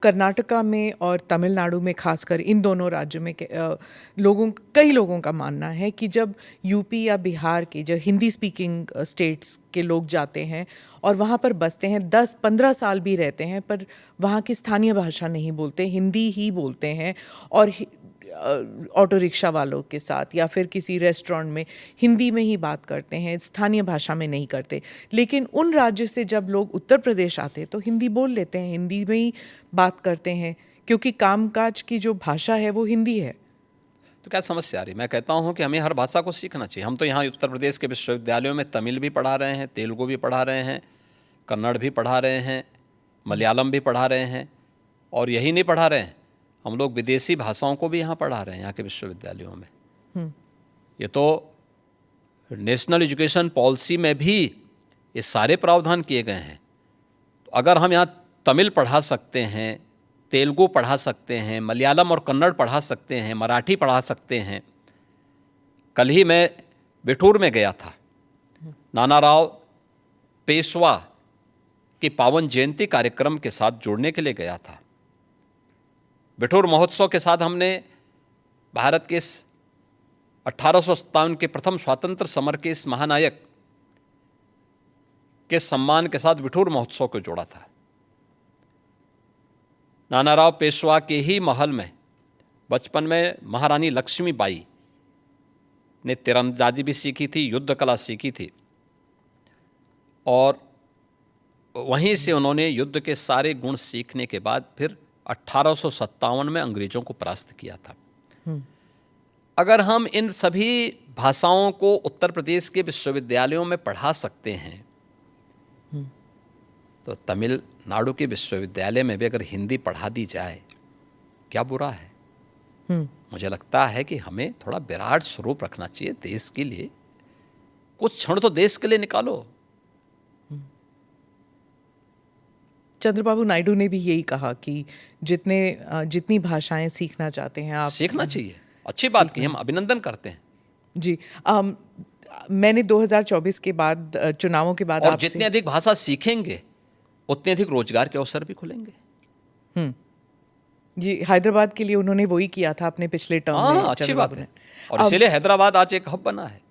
कर्नाटका में और तमिलनाडु में खासकर इन दोनों राज्यों में कई लोगों का मानना है कि जब यूपी या बिहार के जो हिंदी स्पीकिंग स्टेट्स के लोग जाते हैं और वहाँ पर बसते हैं 10-15 साल भी रहते हैं पर वहाँ की स्थानीय भाषा नहीं बोलते, हिंदी ही बोलते हैं और ऑटो रिक्शा वालों के साथ या फिर किसी रेस्टोरेंट में हिंदी में ही बात करते हैं, स्थानीय भाषा में नहीं करते। लेकिन उन राज्य से जब लोग उत्तर प्रदेश आते हैं तो हिंदी बोल लेते हैं, हिंदी में ही बात करते हैं क्योंकि कामकाज की जो भाषा है वो हिंदी है। तो क्या समस्या आ रही है? मैं कहता हूँ कि हमें हर भाषा को सीखना चाहिए। हम तो यहाँ उत्तर प्रदेश के विश्वविद्यालयों में तमिल भी पढ़ा रहे हैं, तेलुगु भी पढ़ा रहे हैं, कन्नड़ भी पढ़ा रहे हैं, मलयालम भी पढ़ा रहे हैं, और यही नहीं पढ़ा रहे हैं, हम लोग विदेशी भाषाओं को भी यहाँ पढ़ा रहे हैं यहाँ के विश्वविद्यालयों में। ये तो नेशनल एजुकेशन पॉलिसी में भी ये सारे प्रावधान किए गए हैं। तो अगर हम यहाँ तमिल पढ़ा सकते हैं, तेलुगु पढ़ा सकते हैं, मलयालम और कन्नड़ पढ़ा सकते हैं, मराठी पढ़ा सकते हैं। कल ही मैं बिठूर में गया था, नानाराव पेशवा की पावन जयंती कार्यक्रम के साथ जुड़ने के लिए गया था। बिठूर महोत्सव के साथ हमने भारत के इस 1857 के प्रथम स्वातंत्र समर के इस महानायक के सम्मान के साथ बिठूर महोत्सव को जोड़ा था। नानाराव पेशवा के ही महल में बचपन में महारानी लक्ष्मीबाई ने तीरंदाजी भी सीखी थी, युद्ध कला सीखी थी, और वहीं से उन्होंने युद्ध के सारे गुण सीखने के बाद फिर 1857 में अंग्रेजों को परास्त किया था। अगर हम इन सभी भाषाओं को उत्तर प्रदेश के विश्वविद्यालयों में पढ़ा सकते हैं तो तमिलनाडु के विश्वविद्यालय में भी अगर हिंदी पढ़ा दी जाए, क्या बुरा है? मुझे लगता है कि हमें थोड़ा विराट स्वरूप रखना चाहिए देश के लिए। कुछ क्षण तो देश के लिए निकालो। चंद्रबाबू नायडू ने भी यही कहा कि जितनी भाषाएं सीखना चाहते हैं आप सीखना चाहिए। अच्छी बात की, हम अभिनंदन करते हैं जी। मैंने 2024 के बाद चुनावों के बाद और आपसे जितनी अधिक भाषा सीखेंगे उतने अधिक रोजगार के अवसर भी खुलेंगे। जी, हैदराबाद के लिए उन्होंने वही किया था अपने पिछले टर्म में। अच्छी बात है, और अब इसीलिए हैदराबाद आज एक हब बना है।